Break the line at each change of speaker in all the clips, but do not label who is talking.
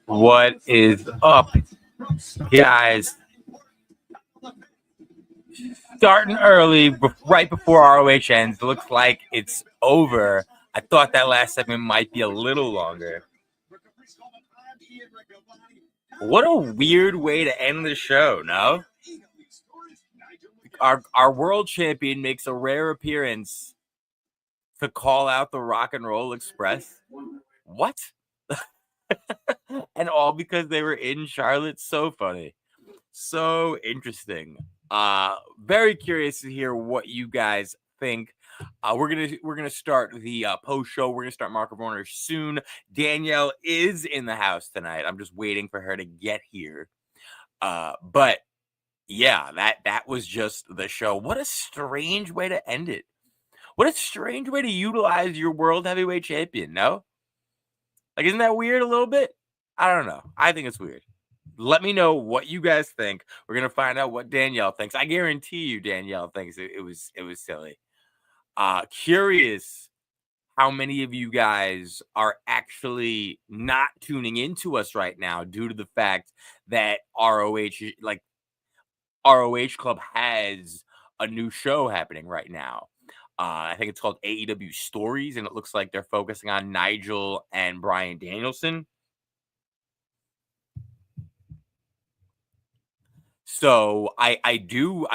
What is up, guys? Starting early, right before ROH ends. Looks like it's over. I thought that last segment might be a little longer. What a weird way to end the show, no? Our world champion makes a rare appearance to call out the Rock and Roll Express. What? And all because they were in Charlotte. So funny. So interesting. Very curious to hear what you guys think. We're gonna start the post show. We're gonna start Mark of Honor soon. Danielle is in the house tonight. I'm just waiting for her to get here. But yeah, that was just the show. What a strange way to end it. What a strange way to utilize your world heavyweight champion. No, like, isn't that weird a little bit? I don't know. I think it's weird. Let me know what you guys think. We're gonna find out what Danielle thinks. I guarantee you, Danielle thinks it was silly. Curious how many of you guys are actually not tuning into us right now due to the fact that ROH Club has a new show happening right now. I think it's called AEW Stories, and it looks like they're focusing on Nigel and Bryan Danielson. So I do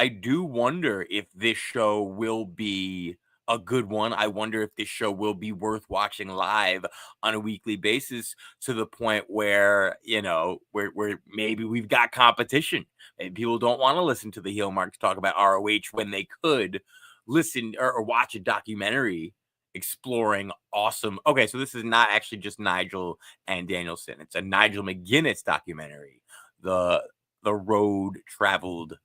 wonder if this show will be a good one. I wonder if this show will be worth watching live on a weekly basis to the point where, you know, where maybe we've got competition and people don't want to listen to the heel marks talk about ROH when they could listen or watch a documentary exploring awesome. Okay, so this is not actually just Nigel and Danielson. It's a Nigel McGuinness documentary. The road traveled.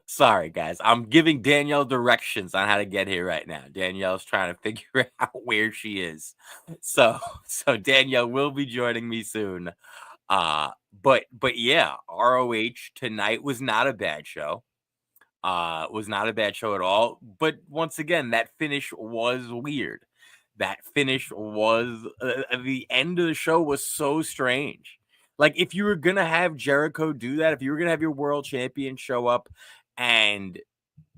Sorry, guys. I'm giving Danielle directions on how to get here right now. Danielle's trying to figure out where she is. So Danielle will be joining me soon. But yeah, ROH tonight was not a bad show. Was not a bad show at all. But once again, that finish was weird. That finish was the end of the show was so strange. Like, if you were gonna have Jericho do that, if you were gonna have your world champion show up and,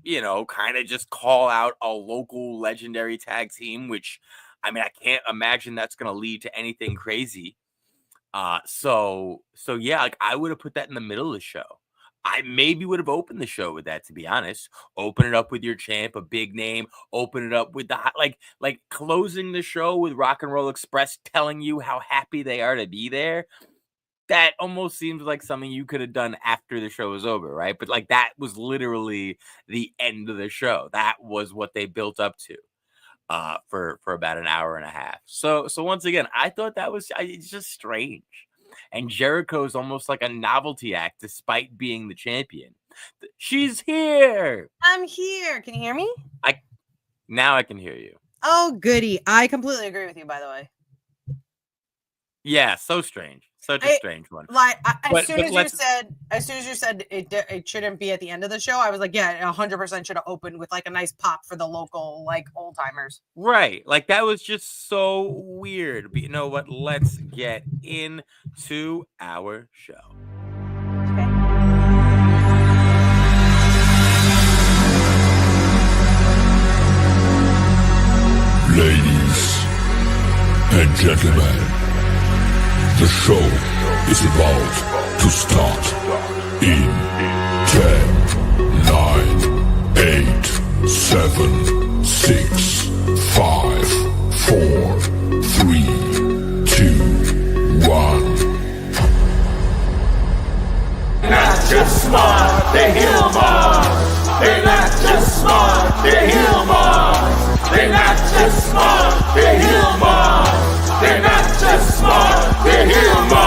you know, kind of just call out a local legendary tag team, which, I mean, I can't imagine that's gonna lead to anything crazy. So yeah, like, I would have put that in the middle of the show. I maybe would have opened the show with that, to be honest. Open it up with your champ, a big name. Open it up with the like closing the show with Rock and Roll Express telling you how happy they are to be there. That almost seems like something you could have done after the show was over, right? But like, that was literally the end of the show. That was what they built up to for about an hour and a half. So once again, I thought that was it's just strange. And Jericho is almost like a novelty act, despite being the champion. She's here.
I'm here. Can you hear me?
Now I can hear you.
Oh, goody. I completely agree with you, by the way.
Yeah, so strange. Such a strange one.
Like, as soon as you said it shouldn't be at the end of the show, I was like, yeah, 100% should have opened with like a nice pop for the local like old timers.
Right. Like, that was just so weird. But you know what? Let's get into our show.
Okay.
Ladies and gentlemen, the show is about to start in 10, 9, 8, 7, 6, 5, 4, 3, 2, 1.
Not just smart, they heal more. They're not just smart, they heal more. They're not just smart, they heal more. They're not just smart, they heal more.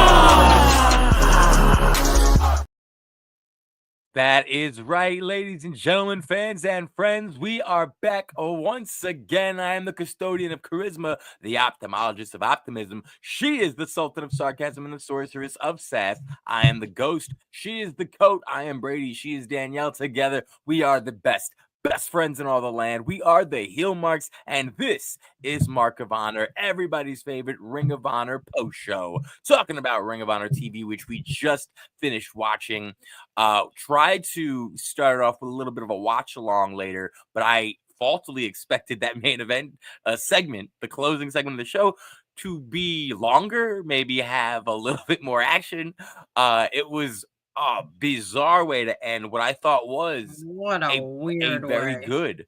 That is right, ladies and gentlemen, fans and friends. We are back once again. I am the custodian of charisma, the ophthalmologist of optimism. She is the sultan of sarcasm and the sorceress of sass. I am the ghost. She is the coat. I am Brady. She is Danielle. Together, we are the best friends in all the land. We are the Heel Marks, and this is Mark of Honor, everybody's favorite Ring of Honor post show. Talking about Ring of Honor TV, which we just finished watching. Tried to start off with a little bit of a watch along later, but I faultily expected that main event segment, the closing segment of the show, to be longer, maybe have a little bit more action. It was a bizarre way to end what I thought was
What a weird
very
way.
good.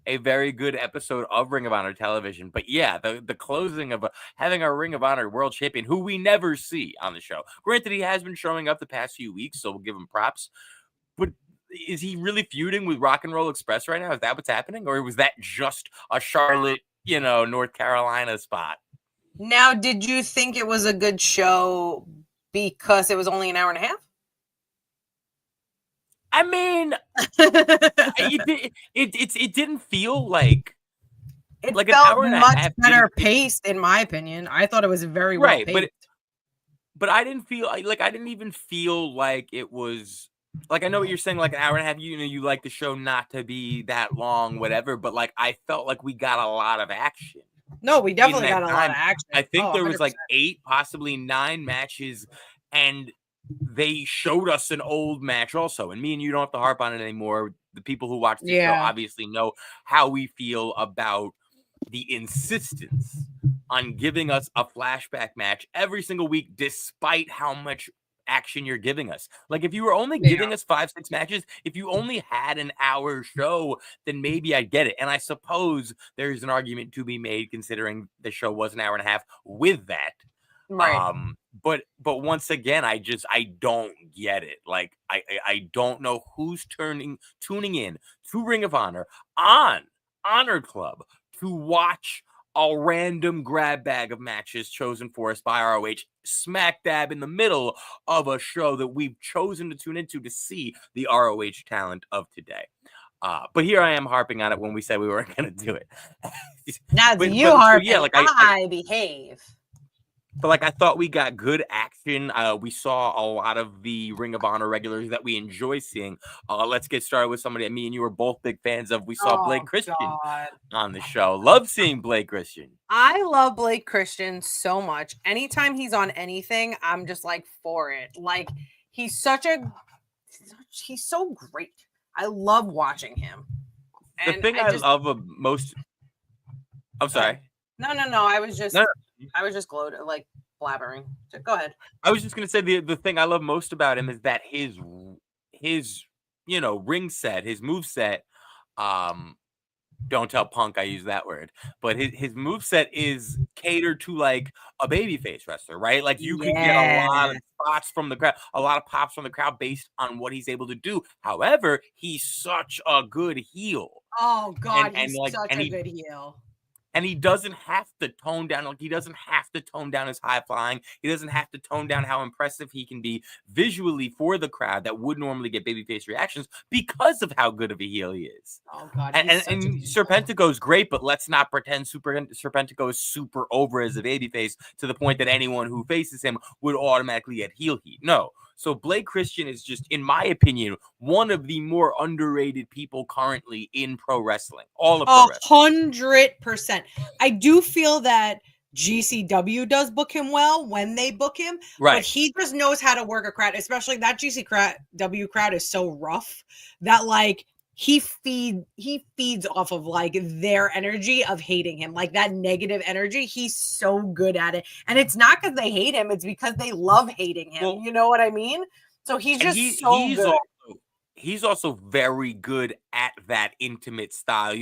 A very good episode of Ring of Honor television. But yeah, the closing of having our Ring of Honor world champion, who we never see on the show. Granted, he has been showing up the past few weeks, so we'll give him props. But is he really feuding with Rock and Roll Express right now? Is that what's happening? Or was that just a Charlotte, North Carolina spot?
Now, did you think it was a good show because it was only an hour and a half?
I mean, it didn't feel like
it
an
felt
hour and a
much
half
better paced, in my opinion. I thought it was very well paced.
But I didn't feel I didn't even feel like it was like, I know what you're saying, like an hour and a half. You like the show not to be that long, whatever. But like, I felt like we got a lot of action.
No, we definitely got a lot of action.
I think there was
100%.
like 8, possibly 9 matches, and they showed us an old match also. And me and you don't have to harp on it anymore. The people who watch the show obviously know how we feel about the insistence on giving us a flashback match every single week, despite how much action you're giving us. Like, if you were only giving us 5-6 matches, if you only had an hour show, then maybe I get it. And I suppose there's an argument to be made, considering the show was an hour and a half with that.
Right.
But once again, I don't get it. Like, I don't know who's tuning in to Ring of Honor on Honor Club to watch a random grab bag of matches chosen for us by ROH, smack dab in the middle of a show that we've chosen to tune into to see the ROH talent of today. But here I am harping on it when we said we weren't going to do it.
Now I behave.
But like, I thought we got good action. We saw a lot of the Ring of Honor regulars that we enjoy seeing. Let's get started with somebody that me and you were both big fans of. We saw Blake Christian on the show. Love seeing Blake Christian.
I love Blake Christian so much. Anytime he's on anything, I'm just like for it. Like, he's so great. I love watching him.
The thing I love most. I'm sorry.
No. I was just gloating, like blabbering. Go ahead.
I was just gonna say the thing I love most about him is that his ring set, his move set. Don't tell Punk I use that word, but his move set is catered to like a babyface wrestler, right? Like, you could get a lot of spots from the crowd, a lot of pops from the crowd based on what he's able to do. However, he's such a good heel.
Oh God, he's such a good heel.
And he doesn't have to tone down. Like, he doesn't have to tone down his high flying. He doesn't have to tone down how impressive he can be visually for the crowd that would normally get babyface reactions because of how good of a heel he is.
Oh God!
And Serpentico's great, but let's not pretend Serpentico is super over as a babyface to the point that anyone who faces him would automatically get heel heat. No. So Blake Christian is just, in my opinion, one of the more underrated people currently in pro wrestling. All of pro wrestling.
100%. I do feel that GCW does book him well when they book him,
right?
But he just knows how to work a crowd. Especially that GCW crowd is so rough that like he feeds off of like their energy of hating him, like that negative energy. He's so good at it, and it's not because they hate him; it's because they love hating him. Well, you know what I mean? So he's just good.
He's also very good at that intimate style,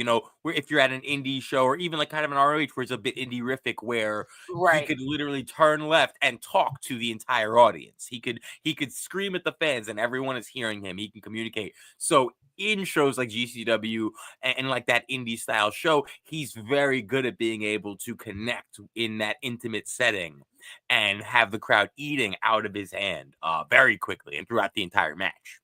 where if you're at an indie show or even like kind of an ROH where it's a bit indie-rific, where he could literally turn left and talk to the entire audience. He could scream at the fans and everyone is hearing him. He can communicate. So in shows like GCW and like that indie style show, he's very good at being able to connect in that intimate setting and have the crowd eating out of his hand very quickly and throughout the entire match.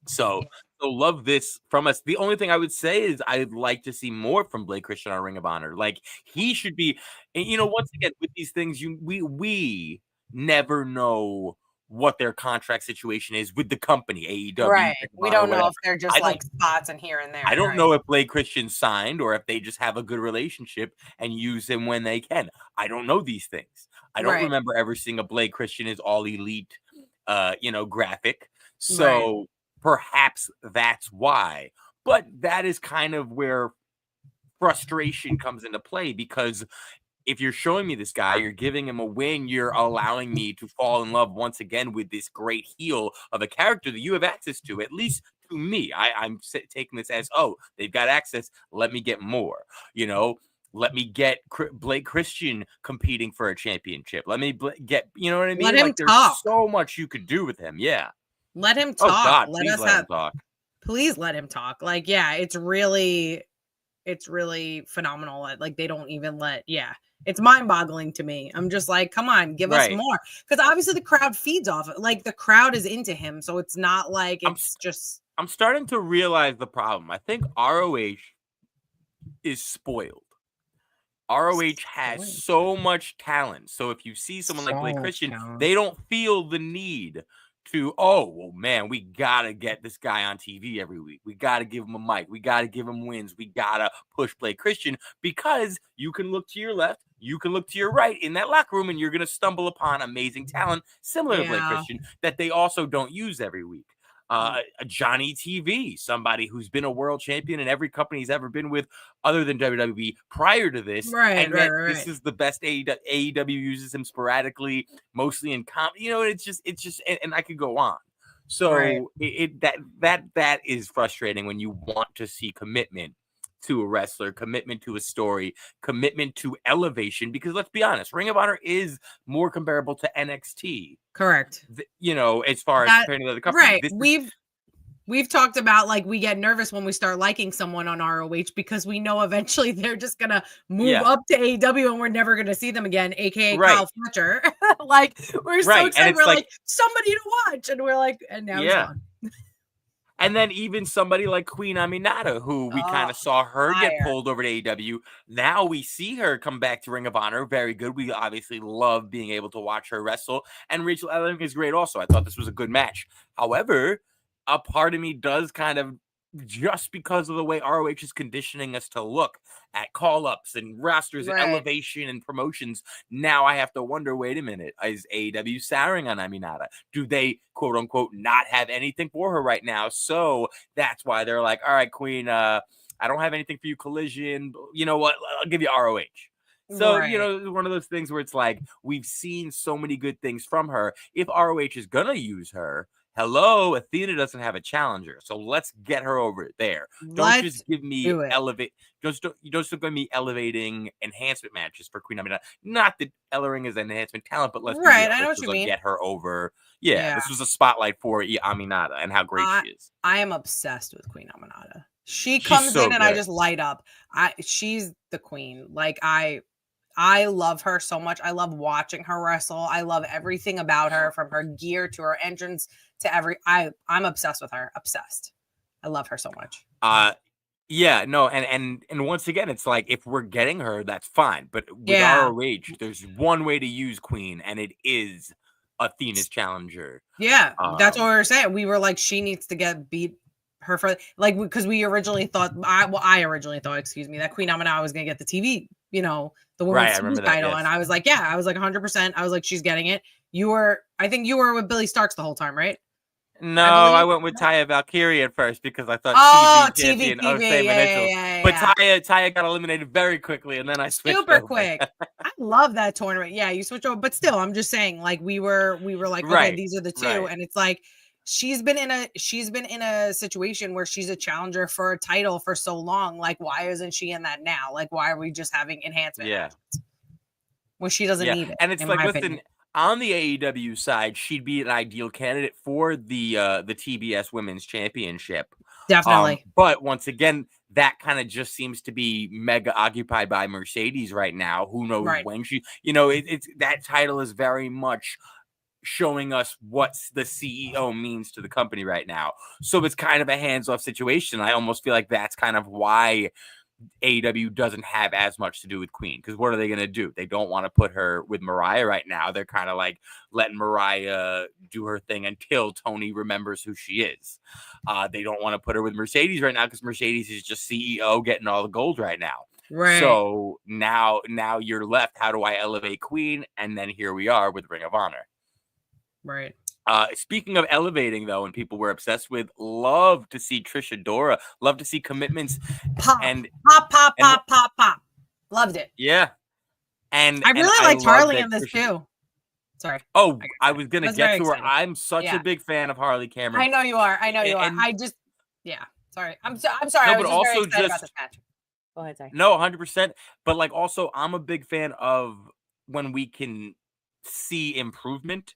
So love this from us. The only thing I would say is I'd like to see more from Blake Christian on Ring of Honor. Like he should be, and once again with these things, we never know what their contract situation is with the company, AEW,
Right.
Ring of
We
Honor,
don't know
whatever.
if they're just
I don't-
like spots and here and there.
I don't
right.
know if Blake Christian signed or if they just have a good relationship and use him when they can. I don't know these things. I don't
Right.
remember ever seeing a Blake Christian is all elite, graphic. So perhaps that's why. But that is kind of where frustration comes into play, because if you're showing me this guy, you're giving him a win, you're allowing me to fall in love once again with this great heel of a character that you have access to, at least to me. I'm taking this as, oh, they've got access. Let me get more, let me get Blake Christian competing for a championship. Let me get, you know what I mean?
Let him
like there's
talk.
so much you could do with him. Yeah.
Let him
Oh
talk.
God,
let
please
us
let
have
him talk.
please let him talk. Like, yeah, it's really phenomenal. Like they don't even it's mind-boggling to me. I'm just like, come on, give us more. Because obviously the crowd feeds off it. Like the crowd is into him. So it's not like
I'm starting to realize the problem. I think ROH is spoiled. ROH has so much talent. So if you see someone like Blake Christian, they don't feel the need to, oh, well, man, we got to get this guy on TV every week. We got to give him a mic. We got to give him wins. We got to push Blake Christian, because you can look to your left, you can look to your right in that locker room, and you're going to stumble upon amazing talent similar to Blake Christian that they also don't use every week. Johnny TV, somebody who's been a world champion in every company he's ever been with other than WWE prior to this. And yet this is the best. AEW uses him sporadically, mostly in comedy. It's just, and I could go on. So that is frustrating when you want to see commitment to a wrestler, commitment to a story, commitment to elevation, because let's be honest, Ring of Honor is more comparable to NXT.
Correct.
As far as comparing to the other companies.
Right. We've talked about, like, we get nervous when we start liking someone on ROH because we know eventually they're just going to move up to AEW and we're never going to see them again, aka Kyle Fletcher. Like, we're so excited. We're like, somebody to watch. And we're like, and now he's gone.
And then even somebody like Queen Aminata, who we kind of saw her get pulled over to AEW. Now we see her come back to Ring of Honor. Very good. We obviously love being able to watch her wrestle. And Rachel Ellering is great also. I thought this was a good match. However, a part of me does kind of, just because of the way ROH is conditioning us to look at call-ups and rosters and elevation and promotions, now I have to wonder, wait a minute, is AEW souring on Aminata? Do they, quote-unquote, not have anything for her right now? So that's why they're like, all right, Queen, I don't have anything for you, Collision. You know what? I'll give you ROH. So, one of those things where it's like, we've seen so many good things from her. If ROH is going to use her, hello, Athena doesn't have a challenger, so let's get her over there. Don't just give me Don't give me elevating enhancement matches for Queen Aminata. Not that Ellering is an enhancement talent, but let's
I know what you mean.
Get her over. Yeah, this was a spotlight for Aminata and how great she is.
I am obsessed with Queen Aminata. She comes in and I just light up. She's the queen. Like I love her so much. I love watching her wrestle. I love everything about her, from her gear to her entrance to I'm obsessed with her. Obsessed. I love her so much.
And once again, it's like, if we're getting her, that's fine. But with ROH, there's one way to use Queen, and it is Athena's challenger.
Yeah, that's what we were saying. We were like, she needs to get beat her for, like, because we originally thought, I originally thought, that Queen Aminata was going to get the TV, the women's title. And I was like, 100%. I was like, she's getting it. I think you were with Billy Starks the whole time, right?
No, I went with Taya Valkyrie at first because I thought TV champion, same initials. But Taya got eliminated very quickly, and then I switched
super quick. I love that tournament. Yeah, you switch over, but still, I'm just saying, like, we were like, okay, these are the two, and it's like she's been in a situation where she's a challenger for a title for so long. Like, why isn't she in that now? Like, why are we just having enhancement matches when she doesn't need it?
And it's like, listen. On the AEW side, she'd be an ideal candidate for the TBS Women's Championship.
Definitely.
But once again, that kind of just seems to be mega occupied by Mercedes right now. Who knows when she, it's that title is very much showing us what the CEO means to the company right now. So it's kind of a hands-off situation. I almost feel like that's kind of why AEW doesn't have as much to do with Queen, because what are they going to do? They don't want to put her with Mariah right now. They're kind of like letting Mariah do her thing until Tony remembers who she is. They don't want to put her with Mercedes right now because Mercedes is just CEO getting all the gold right now.
Right.
So now you're left. How do I elevate Queen? And then here we are with Ring of Honor.
Right.
Speaking of elevating, though, and people were obsessed with, love to see Trish Adora, love to see commitments.
Pop. Loved it.
Yeah. And
I really liked Harley in this too. Sorry.
Oh, I was going to get to her.
Excited.
I'm such a big fan of Harley Cameron.
I know you are. I just, sorry. I'm sorry.
No,
I was
but
just
also
very excited about this match. Go ahead, sorry.
No, 100%. But like also, I'm a big fan of when we can see improvement,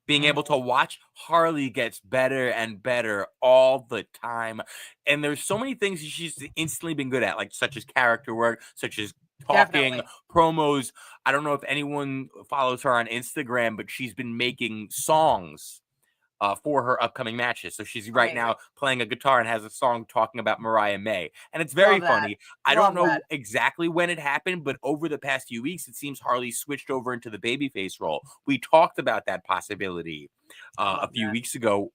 being able to watch. Harley gets better and better all the time. And there's so many things she's instantly been good at, like such as character work, such as talking, promos. I don't know if anyone follows her on Instagram, but she's been making songs for her upcoming matches. So she's right now playing a guitar and has a song talking about Mariah May. And it's very funny. I don't know exactly when it happened, but over the past few weeks, it seems Harley switched over into the babyface role. We talked about that possibility a few weeks ago.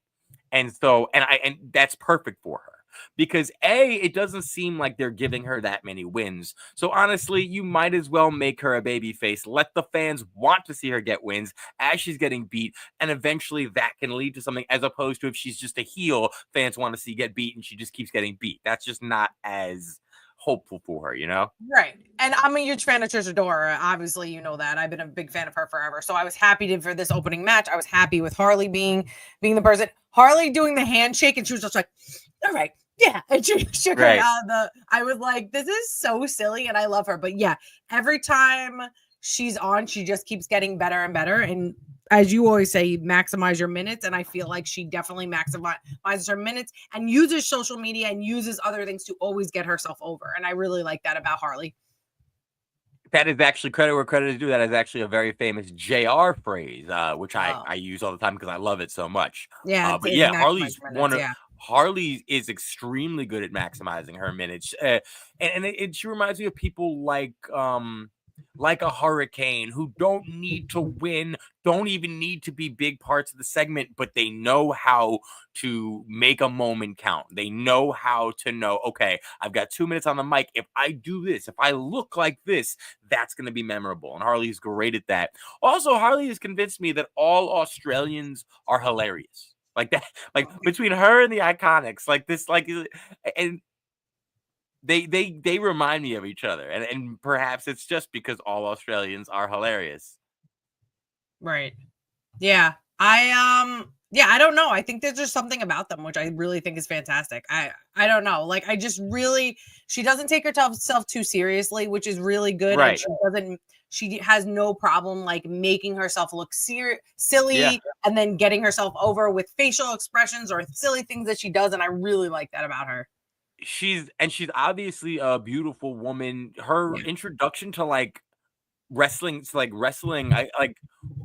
And so, and that's perfect for her. Because it doesn't seem like they're giving her that many wins. So honestly, you might as well make her a babyface. Let the fans want to see her get wins as she's getting beat, and eventually that can lead to something, as opposed to if she's just a heel, fans want to see get beat and she just keeps getting beat. That's just not as hopeful for her,
Right. And I'm a huge fan of Trish Adora. Obviously, you know that. I've been a big fan of her forever. So I was happy for this opening match. I was happy with Harley being the person. Harley doing the handshake, and she was just like, all right. Yeah, and she shook her out. I was like, this is so silly, and I love her. But yeah, every time she's on, she just keeps getting better and better. And as you always say, maximize your minutes. And I feel like she definitely maximizes her minutes and uses social media and uses other things to always get herself over. And I really like that about Harley.
That is actually, credit where credit is due. That is actually a very famous JR phrase, which I use all the time because I love it so much.
Yeah,
but yeah, Harley's Harley is extremely good at maximizing her minutes, and she reminds me of people like a Hurricane, who don't need to win, don't even need to be big parts of the segment, but they know how to make a moment count. They know how to know, okay, I've got 2 minutes on the mic. If I do this, if I look like this, that's going to be memorable. And Harley's great at that. Also, Harley has convinced me that all Australians are hilarious. Like that, like between her and the Iconics, like this, like, and they remind me of each other, and perhaps it's just because all Australians are hilarious.
Right. Yeah. I don't know. I think there's just something about them which I really think is fantastic. I don't know. Like, I just really, she doesn't take herself too seriously, which is really good.
Right.
And she has no problem like making herself look silly and then getting herself over with facial expressions or silly things that she does. And I really like that about her.
She's obviously a beautiful woman. Her introduction to wrestling,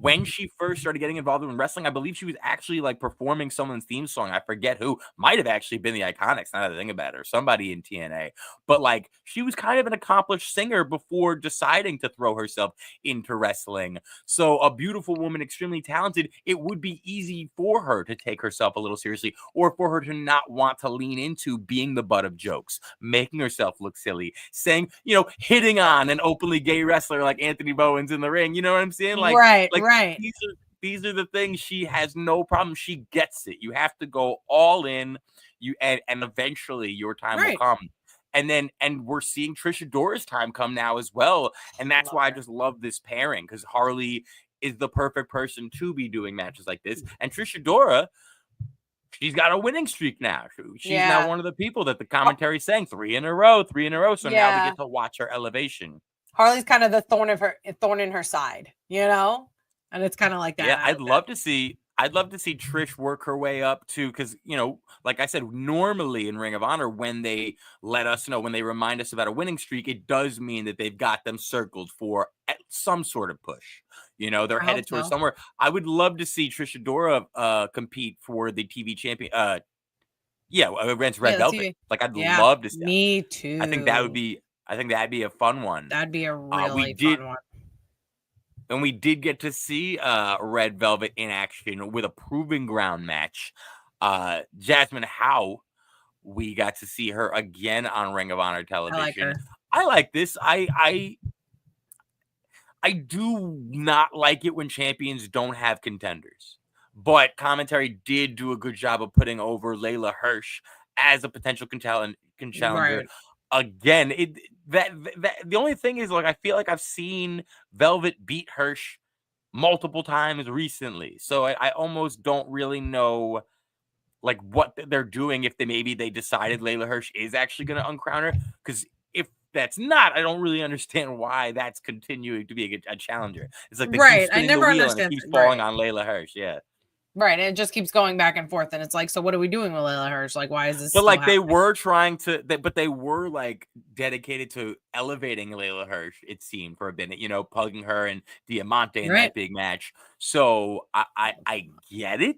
when she first started getting involved in wrestling, I believe she was actually like performing someone's theme song. I forget who. Might have actually been the Iconics, now that I think about it, or somebody in TNA. But like, she was kind of an accomplished singer before deciding to throw herself into wrestling. So a beautiful woman, extremely talented. It would be easy for her to take herself a little seriously, or for her to not want to lean into being the butt of jokes, making herself look silly, saying, hitting on an openly gay wrestler like Anthony Bowen's in the ring. You know what I'm saying?
Right.
These are the things she has no problem. She gets it. You have to go all in. And eventually your time will come. And we're seeing Trish Adora's time come now as well. And that's why I just love this pairing, because Harley is the perfect person to be doing matches like this. And Trish Adora, she's got a winning streak now. She's now one of the people that the commentary saying 3 in a row. So now we get to watch her elevation.
Harley's kind of the thorn in her side, and it's kind of like that.
Yeah, I'd love to see I'd love to see Trish work her way up to, because, you know, like I said, normally in Ring of Honor, when they let us know, when they remind us about a winning streak, it does mean that they've got them circled for some sort of push. You know, they're
I
headed
hope
towards
so.
somewhere. I would love to see Trish Adora compete for the TV champion. Against Red
Yeah, the
Velvet.
TV.
Like, I'd
Yeah,
love to see.
me
I think that would
too.
be. I think that'd be a fun one.
That'd be a
We
really
did.
fun one.
And we did get to see Red Velvet in action with a proving ground match. Jasmine Howe, we got to see her again on Ring of Honor television.
I like her.
I like this. I do not like it when champions don't have contenders. But commentary did do a good job of putting over Layla Hirsch as a potential challenger.
Right.
Again, the only thing is, like, I feel like I've seen Velvet beat Hirsch multiple times recently, so I almost don't really know, like, what they're doing if they decided Layla Hirsch is actually going to uncrown her. Because if that's not, I don't really understand why that's continuing to be a challenger. It's like they
Right.
keep
I
spinning
never
the wheel and it
understand.
keeps falling
Right.
on Layla Hirsch. Yeah.
Right. And it just keeps going back and forth. And it's like, so what are we doing with Layla Hirsch? Like, why is this?
But,
still
like, they
happening?
were trying to, but they were, like, dedicated to elevating Layla Hirsch, it seemed, for a minute, you know, plugging her and Diamante in
Right.
that big match. So I get it,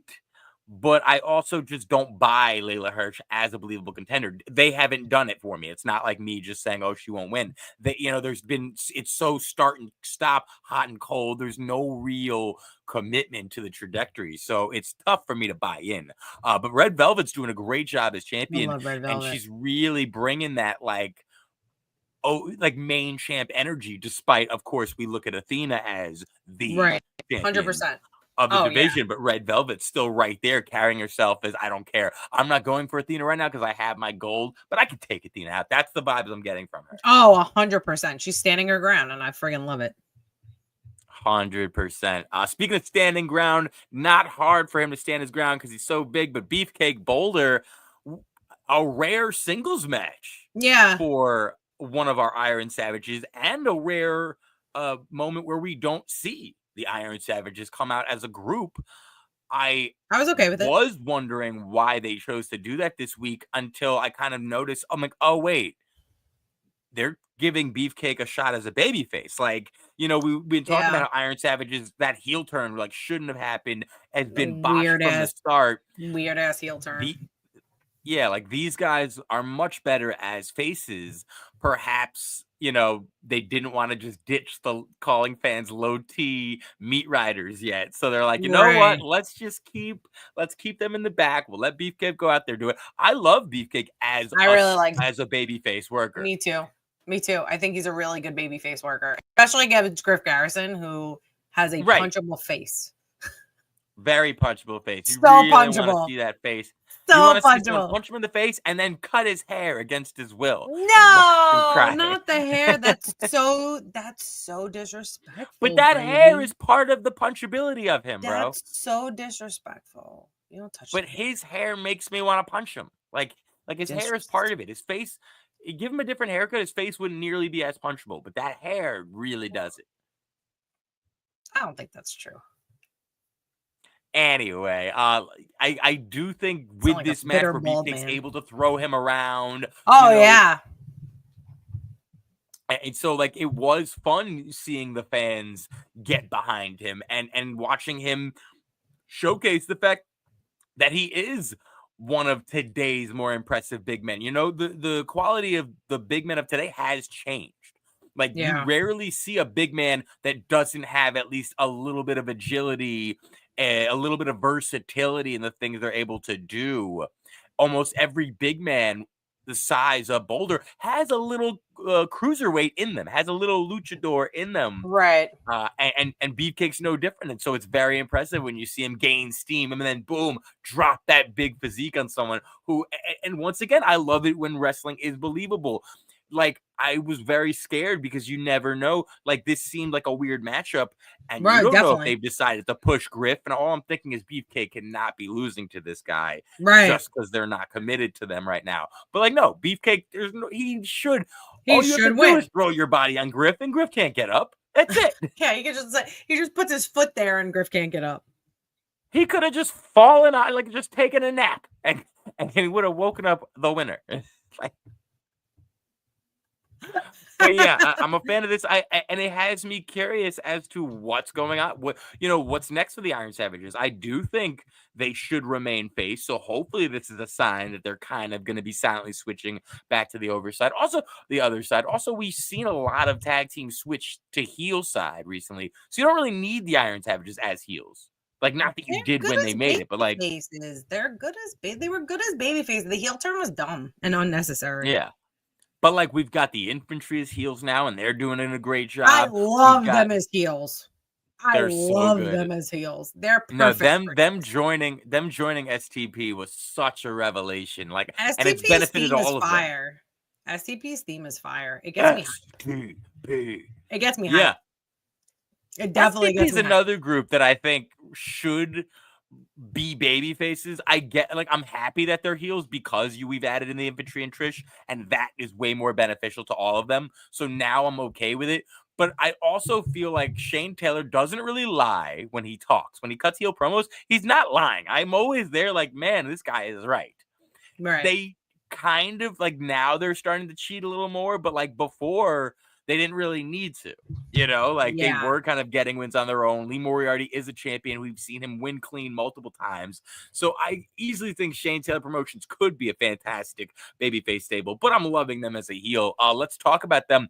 but I also just don't buy Layla Hirsch as a believable contender. They haven't done it for me. It's not like me just saying, oh, she won't win. You know, it's so start and stop, hot and cold. There's no real commitment to the trajectory. So it's tough for me to buy in. But Red Velvet's doing a great job as
I
champion.
love Red
And
Velvet.
she's really bringing that, like main champ energy, despite, of course, we look at Athena as the
Right.
champion
100%.
of the
Oh, yeah.
division, but Red Velvet's still right there carrying herself as, I don't care. I'm not going for Athena right now because I have my gold, but I could take Athena out. That's the vibes I'm getting from her.
Oh, 100%. She's standing her ground, and I friggin' love it.
100%. Speaking of standing ground, not hard for him to stand his ground because he's so big, but Beefcake Boulder, a rare singles match.
Yeah.
For one of our Iron Savages, and a rare moment where we don't see the Iron Savages come out as a group. I
was okay with it.
Was wondering why they chose to do that this week until I kind of noticed, I'm like, oh, wait, they're giving Beefcake a shot as a babyface. Like, you know, we've been talking about how Iron Savages, that heel turn, like, shouldn't have happened, has been botched from the start.
Weird ass heel turn.
Like, these guys are much better as faces. Perhaps, you know, they didn't want to just ditch the calling fans low T meat riders yet. So they're like, you know what? Let's keep them in the back. We'll let Beefcake go out there do it. I love Beefcake as a babyface worker.
Me too. I think he's a really good babyface worker, especially against Griff Garrison, who has a punchable face.
Very punchable face. You
so
really
punchable.
Want to see that face.
So
you want to see
punchable.
Punch him in the face and then cut his hair against his will.
No, not the hair. That's so disrespectful.
But that hair is part of the punchability of him, bro.
That's so disrespectful. You don't touch.
But his hair makes me want to punch him. Like his hair is part of it. His face. Give him a different haircut, his face wouldn't nearly be as punchable. But that hair really does it.
I don't think that's true.
Anyway, I do think with like this match where Beefcake's able to throw him around.
Oh, yeah.
And so, like, it was fun seeing the fans get behind him and watching him showcase the fact that he is one of today's more impressive big men. You know, the quality of the big men of today has changed. Like, you rarely see a big man that doesn't have at least a little bit of agility, a little bit of versatility in the things they're able to do. Almost every big man the size of Boulder has a little cruiserweight in them, has a little luchador in them.
Right.
And Beefcake's no different. And so it's very impressive when you see him gain steam and then boom, drop that big physique on someone who, and once again, I love it when wrestling is believable. Like, I was very scared because you never know. Like, this seemed like a weird matchup, and you don't know if they've decided to push Griff. And all I'm thinking is Beefcake cannot be losing to this guy just because they're not committed to them right now. But like, no, Beefcake, he should. All you have to do is throw your body on Griff, and Griff can't get up. That's it.
Yeah, he just puts his foot there, and Griff can't get up.
He could have just fallen on, like just taken a nap, and he would have woken up the winner. Like, but yeah, I'm a fan of this. And it has me curious as to what's going on. What's next for the Iron Savages? I do think they should remain face. So hopefully this is a sign that they're kind of going to be silently switching back to the overside. Also, the other side. Also, we've seen a lot of tag teams switch to heel side recently. So you don't really need the Iron Savages as heels. Like, not that you did when they made it, but like
faces. They're good as they were good as baby faces. The heel turn was dumb and unnecessary.
yeah. But like we've got the infantry as heels now, and they're doing a great job.
I love them as heels. I love
so
them as heels. They're perfect.
No, them joining STP was such a revelation. Like,
STP's
and it's benefited all of
fire. Them. STP's theme is fire. It gets me hyped. It gets me hyped.
Yeah.
It definitely gets me
another group that I think should be baby faces. I'm happy that they're heels because we've added in the infantry and Trish, and that is way more beneficial to all of them. So now I'm okay with it. But I also feel like Shane Taylor doesn't really lie when he talks. When he cuts heel promos, he's not lying. I'm always there like, man, this guy is right.
Right.
They kind of like now they're starting to cheat a little more, but like before they didn't really need to, they were kind of getting wins on their own. Lee Moriarty is a champion. We've seen him win clean multiple times. So I easily think Shane Taylor Promotions could be a fantastic babyface stable, but I'm loving them as a heel. Let's talk about them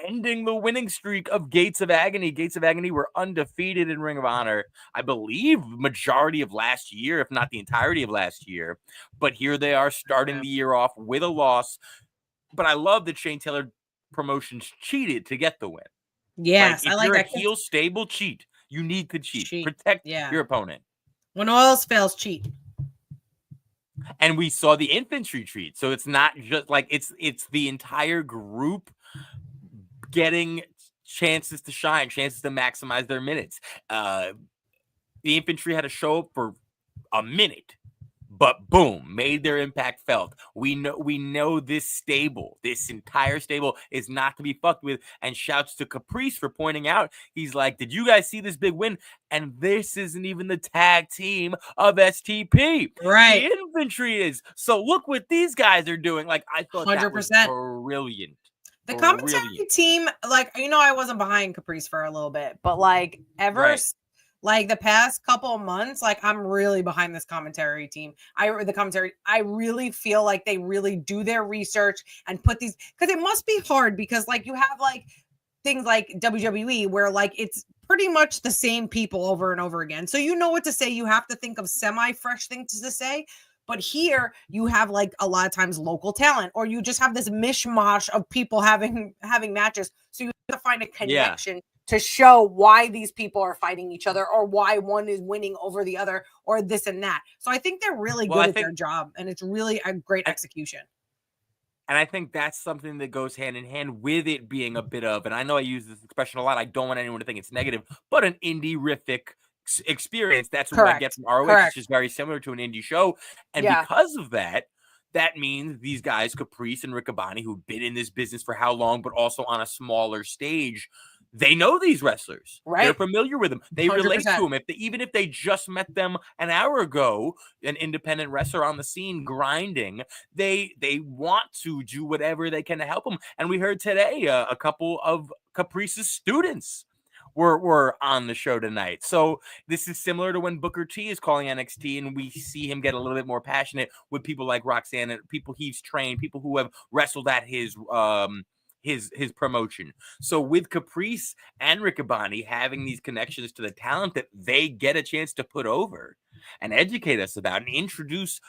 ending the winning streak of Gates of Agony. Gates of Agony were undefeated in Ring of Honor, I believe, majority of last year, if not the entirety of last year. But here they are starting the year off with a loss. But I love that Shane Taylor Promotions cheated to get the win.
Yes,
if
I like
you're
that.
A heel stable, cheat. You need to cheat. Protect your opponent.
When all else fails, cheat.
And we saw the infantry treat. So it's not just like it's the entire group getting chances to shine, chances to maximize their minutes. The infantry had to show up for a minute, but boom, made their impact felt. We know this entire stable is not to be fucked with. And shouts to Caprice for pointing out, he's like, did you guys see this big win? And this isn't even the tag team of STP.
Right.
The infantry is. So look what these guys are doing. Like, I thought 100%. That was brilliant.
The commentary team, like, I wasn't behind Caprice for a little bit, but like like the past couple of months, like I'm really behind this commentary team. I really feel like they really do their research and put these, because it must be hard because like you have like things like WWE where like it's pretty much the same people over and over again. So you know what to say. You have to think of semi-fresh things to say. But here you have like a lot of times local talent, or you just have this mishmash of people having matches. So you have to find a connection to show why these people are fighting each other, or why one is winning over the other, or this and that. So I think they're really good at their job, and it's really a great execution.
And I think that's something that goes hand in hand with it being a bit of, and I know I use this expression a lot, I don't want anyone to think it's negative, but an indie-rific experience. That's what I get from ROH, which is very similar to an indie show. And because of that, that means these guys, Caprice and Riccaboni, who've been in this business for how long, but also on a smaller stage, they know these wrestlers. Right. They're familiar with them. They 100%. Relate to them. Even if they just met them an hour ago, an independent wrestler on the scene grinding, they want to do whatever they can to help them. And we heard today a couple of Caprice's students were on the show tonight. So this is similar to when Booker T is calling NXT and we see him get a little bit more passionate with people like Roxanne and people he's trained, people who have wrestled at his promotion. So with Caprice and Riccaboni having these connections to the talent that they get a chance to put over and educate us about and introduce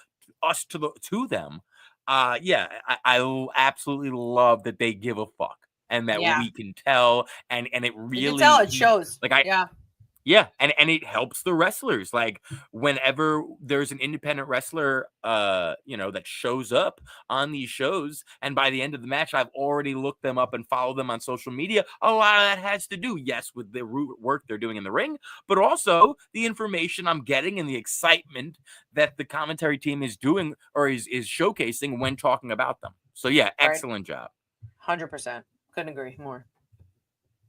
us to them. I absolutely love that they give a fuck. And that we can tell, and it really, you can tell
it shows.
Like and it helps the wrestlers. Like whenever there's an independent wrestler, that shows up on these shows, and by the end of the match, I've already looked them up and followed them on social media. A lot of that has to do, yes, with the work they're doing in the ring, but also the information I'm getting and the excitement that the commentary team is doing or is showcasing when talking about them. So excellent job.
100%. Couldn't agree more.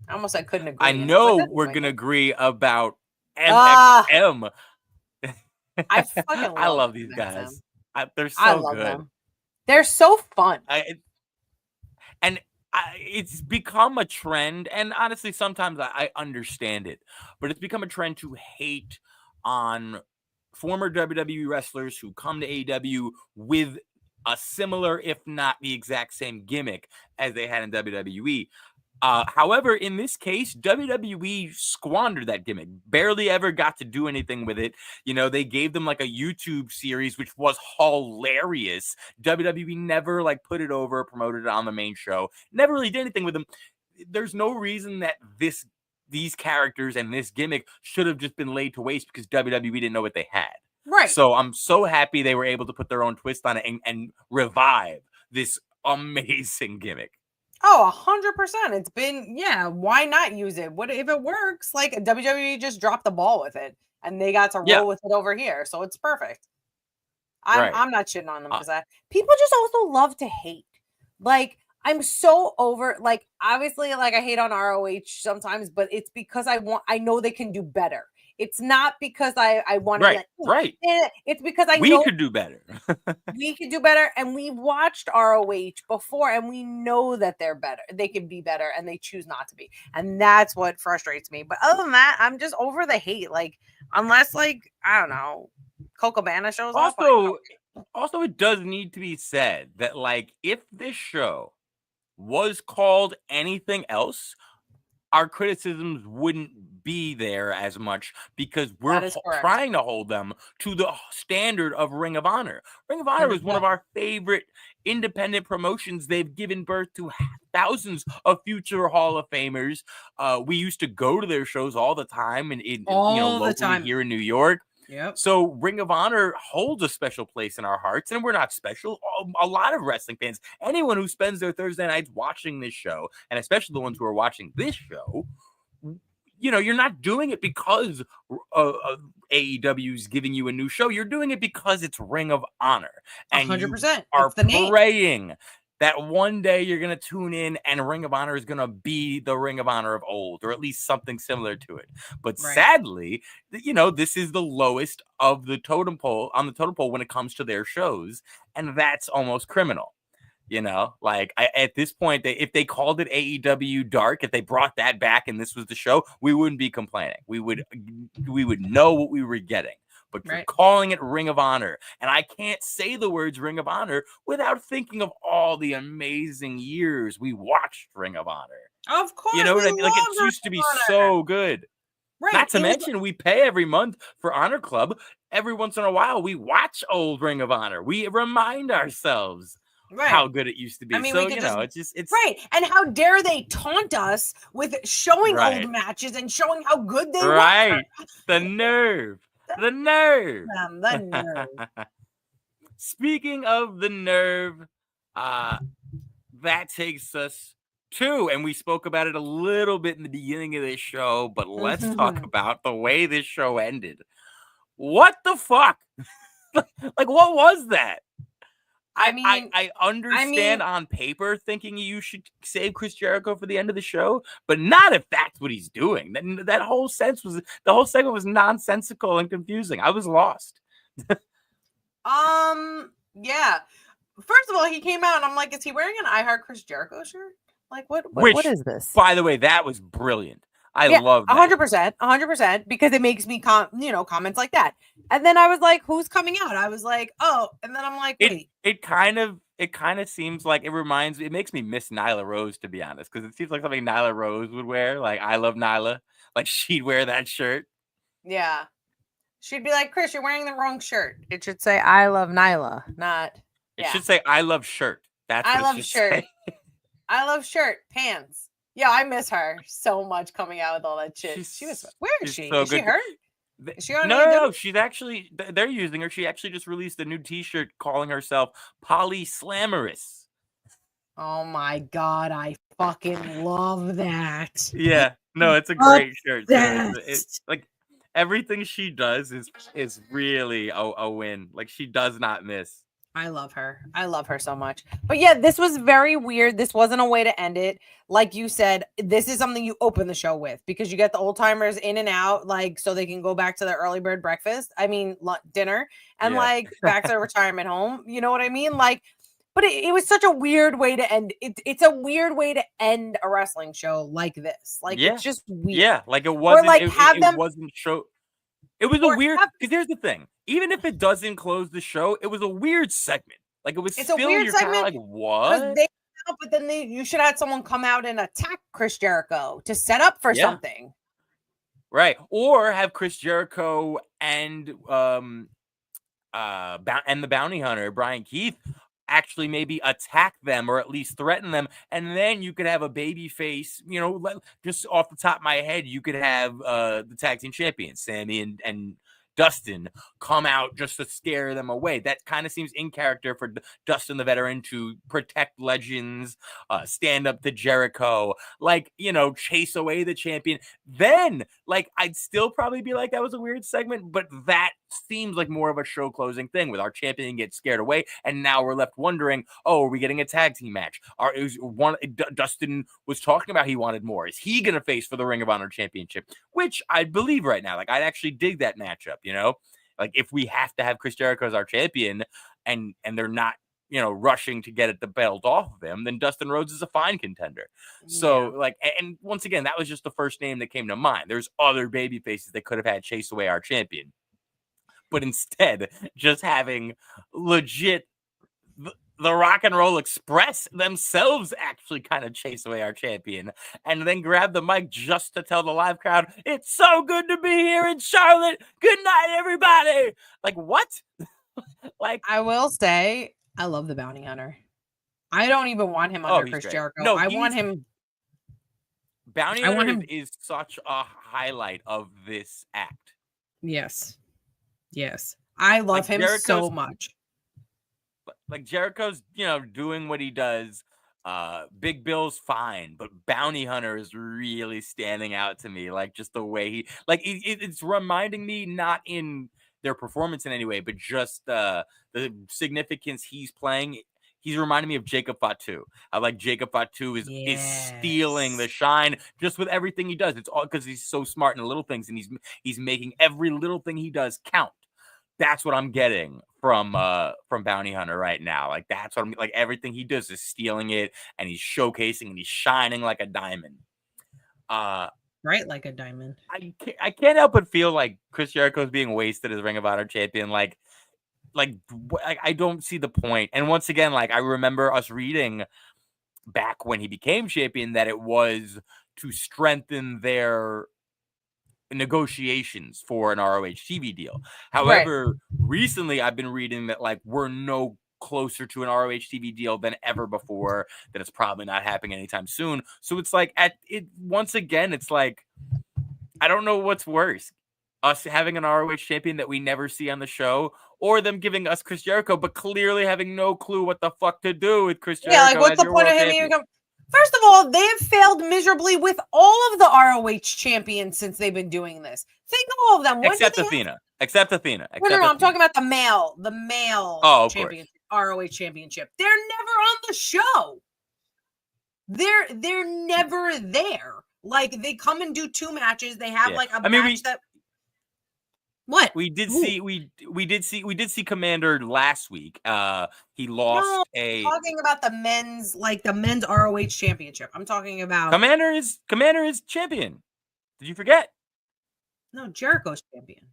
I almost said couldn't agree.
I know we're going to agree about MXM.
I fucking
I
love
love
them,
these
Maxim.
guys. They're
I
so
love
good.
them. They're so fun.
And it's become a trend, and honestly, sometimes I understand it, but it's become a trend to hate on former WWE wrestlers who come to AEW with a similar, if not the exact same gimmick as they had in WWE. However, in this case, WWE squandered that gimmick. Barely ever got to do anything with it. You know, they gave them like a YouTube series, which was hilarious. WWE never like put it over, promoted it on the main show. Never really did anything with them. There's no reason that these characters and this gimmick should have just been laid to waste because WWE didn't know what they had.
Right.
So I'm so happy they were able to put their own twist on it and revive this amazing gimmick.
Oh, 100%. It's been, yeah, why not use it? What if it works? Like WWE just dropped the ball with it and they got to roll with it over here. So it's perfect. I'm not shitting on them because people just also love to hate. Like, I'm so over, like, obviously, like, I hate on ROH sometimes, but it's because I know they can do better. It's not because I want to
right.
It's because I know
we could do better.
We could do better, and we watched ROH before, and we know that they're better. They can be better, and they choose not to be, and that's what frustrates me. But other than that, I'm just over the hate. Like, unless, like, I don't know, Coco Cabana shows up.
Also, it does need to be said that, like, if this show was called anything else, our criticisms wouldn't be there as much because we're trying to hold them to the standard of Ring of Honor. Ring of Honor is one of our favorite independent promotions. They've given birth to thousands of future Hall of Famers. We used to go to their shows all the time, and locally here in New York.
Yep.
So Ring of Honor holds a special place in our hearts, and we're not special. A lot of wrestling fans, anyone who spends their Thursday nights watching this show, and especially the ones who are watching this show, you know, you're not doing it because AEW is giving you a new show. You're doing it because it's Ring of Honor, and
100%.
You are praying that one day you're going to tune in and Ring of Honor is going to be the Ring of Honor of old, or at least something similar to it. But sadly, you know, this is the lowest of the totem pole when it comes to their shows. And that's almost criminal. You know, like at this point, if they called it AEW Dark, if they brought that back and this was the show, we wouldn't be complaining. We would know what we were getting. But you're calling it Ring of Honor. And I can't say the words Ring of Honor without thinking of all the amazing years we watched Ring of Honor.
Of course.
You know what I mean? Like, it used to be so good.
Right.
Not to mention, we pay every month for Honor Club. Every once in a while, we watch old Ring of Honor. We remind ourselves how good it used to be. I mean, so, it's
right. And how dare they taunt us with showing old matches and showing how good they were.
The nerve. The nerve.
The nerve.
Speaking of the nerve, that takes us to, and we spoke about it a little bit in the beginning of this show, but let's talk about the way this show ended. What the fuck? Like, what was that? I understand on paper thinking you should save Chris Jericho for the end of the show, but not if that's what he's doing. The whole segment was nonsensical and confusing. I was lost.
Yeah. First of all, he came out and I'm like, is he wearing an I Heart Chris Jericho shirt? Like, what is this?
By the way, that was brilliant. I love that.
100%, because it makes me comments like that. And then I was like, who's coming out? I was like, oh, and then I'm like, wait.
It kind of seems like it makes me miss Nyla Rose, to be honest, because it seems like something Nyla Rose would wear. Like, I love Nyla. Like, she'd wear that shirt.
Yeah. She'd be like, Chris, you're wearing the wrong shirt. It should say I love Nyla, not
It should say I love shirt. That's what it should say.
I love shirt, pants. Yeah, I miss her so much coming out with all that shit. Where is she?
So
is she hurt? Is she on
no, she's actually, they're using her. She actually just released a new t-shirt calling herself Polly Slammerous.
Oh my God, I fucking love that.
Yeah, no, it's a great shirt. It's like everything she does is really a win. Like, she does not miss.
I love her. I love her so much. But yeah, this was very weird. This wasn't a way to end it. Like you said, this is something you open the show with because you get the old timers in and out, like so they can go back to their early bird breakfast. I mean, dinner and
Yeah.
like back to their retirement home. You know what I mean? Like, but it was such a weird way to end. It's a weird way to end a wrestling show like this. Like,
Yeah.
it's just weird.
Yeah, like it
Or
wasn't.
like
It,
have
it
them.
wasn't show. It was a
Or
weird.
have-
Because here's the thing: even if it doesn't close the show, it was a weird segment. Like it was
It's
still.
a weird
You're kind of
segment
like,
because
what?
they. But then you should have someone come out and attack Chris Jericho to set up for
Yeah.
something.
Right. Or have Chris Jericho and the bounty hunter Brian Keith actually maybe attack them or at least threaten them, and then you could have a baby face. You know, just off the top of my head, you could have the tag team champions Sammy and Dustin come out just to scare them away. That kind of seems in character for Dustin the veteran to protect legends, stand up to Jericho, like, you know, chase away the champion. Then, like, I'd still probably be like, that was a weird segment, but that seems like more of a show closing thing with our champion gets scared away, and now we're left wondering, oh, are we getting a tag team match? Dustin was talking about he wanted more. Is he going to face for the Ring of Honor championship? Which I believe right now. Like, I'd actually dig that matchup, you know? Like, if we have to have Chris Jericho as our champion and they're not, you know, rushing to get the belt off of him, then Dustin Rhodes is a fine contender. So, like, and once again, that was just the first name that came to mind. There's other baby faces that could have had chase away our champion. But instead, just having legit the Rock and Roll Express themselves actually kind of chase away our champion and then grab the mic just to tell the live crowd, it's so good to be here in Charlotte. Good night, everybody. Like, what? Like,
I will say, I love the bounty hunter. I don't even want him under Chris
great.
Jericho.
No,
I want him.
Bounty
I want
Hunter
him.
is such a highlight of this act.
Yes. Yes. I love him so much.
Like Jericho's, you know, doing what he does. Big Bill's fine, but Bounty Hunter is really standing out to me. Like, just the way he, like, it's reminding me, not in their performance in any way, but just the significance he's playing. He's reminding me of Jacob Fatu. I like Jacob Fatu is stealing the shine just with everything he does. It's all because he's so smart in the little things, and he's making every little thing he does count. That's what I'm getting from Bounty Hunter right now. Like, that's what I'm like. Everything he does is stealing it, and he's showcasing, and he's shining like a diamond.
Right, like a diamond.
I can't help but feel like Chris Jericho is being wasted as Ring of Honor champion. Like I don't see the point. And once again, like, I remember us reading back when he became champion that it was to strengthen their negotiations for an ROH TV deal. However, recently I've been reading that, like, we're no closer to an ROH TV deal than ever before, that it's probably not happening anytime soon. So it's like, once again, it's like, I don't know what's worse. Us having an ROH champion that we never see on the show, or them giving us Chris Jericho, but clearly having no clue what the fuck to do with Chris Jericho.
Yeah, like, what's the point of him even come? First of all, they have failed miserably with all of the ROH champions since they've been doing this. Think of all of them.
Except Athena. Except Athena.
No, I'm talking about the male championship, ROH championship. They're never on the show. They're never there. Like, they come and do 2 matches. They have like a match that. What?
We did see Commander last week. He lost
I'm talking about the men's ROH championship. I'm talking about
Commander is champion. Did you forget?
No, Jericho's champion.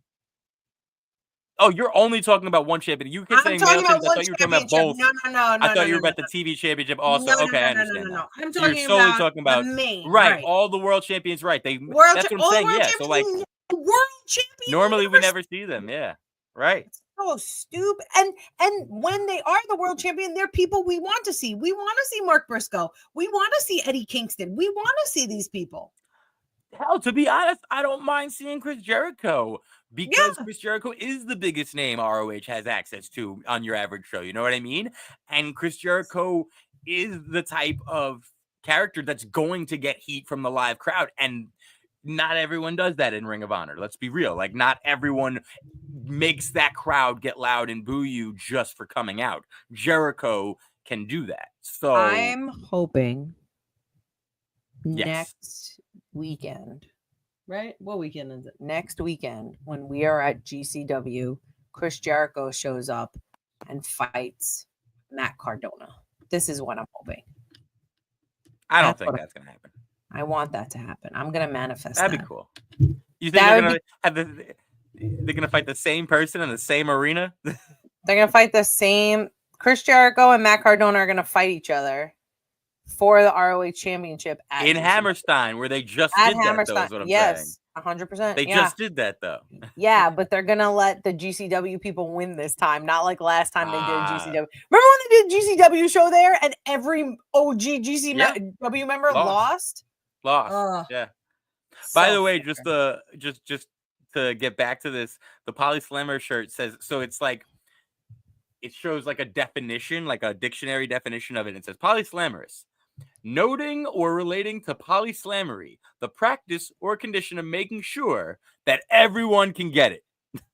Oh, you're only talking about one champion. You keep saying male champions. I thought you were talking about both.
No.
I thought you were about the TV championship also. Okay, I understand.
No. I'm
talking
you're
solely talking about
the main,
right. All the world champions, right? That's what I'm saying. Yeah. So, like,
world champion.
Normally we never see them. Yeah. Right.
It's so stupid. And when they are the world champion, they're people we want to see. We want to see Mark Briscoe. We want to see Eddie Kingston. We want to see these people.
Hell, to be honest, I don't mind seeing Chris Jericho, because Chris Jericho is the biggest name ROH has access to on your average show. You know what I mean? And Chris Jericho is the type of character that's going to get heat from the live crowd. And not everyone does that in Ring of Honor. Let's be real. Like, not everyone makes that crowd get loud and boo you just for coming out. Jericho can do that. So
I'm hoping
yes.
next weekend, right? What weekend is it? Next weekend, when we are at GCW, Chris Jericho shows up and fights Matt Cardona. This is what I'm hoping.
I don't think that's gonna happen.
I want that to happen. I'm gonna manifest
That'd
that.
be cool. You think they're gonna have they're gonna fight the same person in the same arena?
They're gonna fight the same. Chris Jericho and Matt Cardona are gonna fight each other for the ROH Championship
in Hammerstein, where they just did that. Though, is what I'm saying.
100%.
They just did that, though.
Yeah, but they're gonna let the GCW people win this time, not like last time they did GCW. Remember when they did GCW show there and every OG GCW member lost?
Yeah. By the way, just to get back to this, the Poly Slammer shirt says, so it's like, it shows like a definition, like a dictionary definition of it. It says polyslammerous, noting or relating to polyslammery, the practice or condition of making sure that everyone can get it.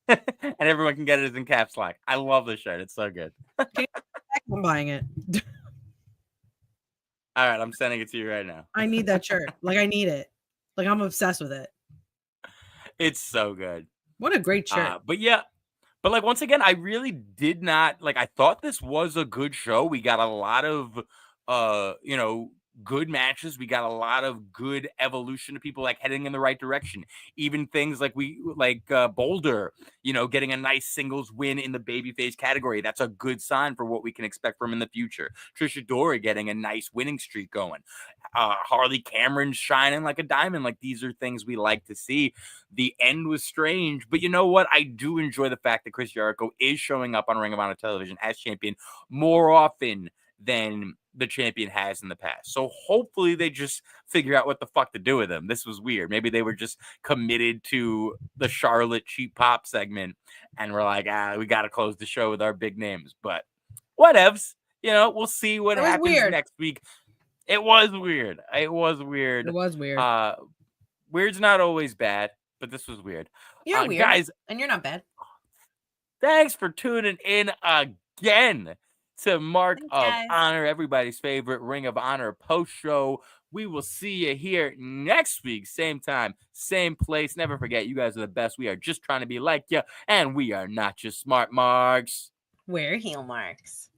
And everyone can get it is in caps lock. I love this shirt. It's so good.
I'm buying it.
All right, I'm sending it to you right now.
I need that shirt. Like, I need it. Like, I'm obsessed with it.
It's so good.
What a great shirt.
But yeah, but like, once again, I really did not like, I thought this was a good show. We got a lot of good matches. We got a lot of good evolution of people like heading in the right direction. Even things like Boulder, getting a nice singles win in the babyface category. That's a good sign for what we can expect from him in the future. Trisha Dora getting a nice winning streak going. Harley Cameron shining like a diamond. Like, these are things we like to see. The end was strange, but you know what? I do enjoy the fact that Chris Jericho is showing up on Ring of Honor television as champion more often than the champion has in the past. So hopefully they just figure out what the fuck to do with him. This was weird. Maybe they were just committed to the Charlotte cheap pop segment and we're like, we got to close the show with our big names. But whatevs. We'll see what happens next week. It was weird. Weird's not always bad, but this was weird.
You're weird, guys, and you're not bad.
Thanks for tuning in again to Mark of Honor, everybody's favorite Ring of Honor post show. We will see you here next week, same time, same place. Never forget, you guys are the best. We are just trying to be like you, and we are not just smart marks.
We're heel marks.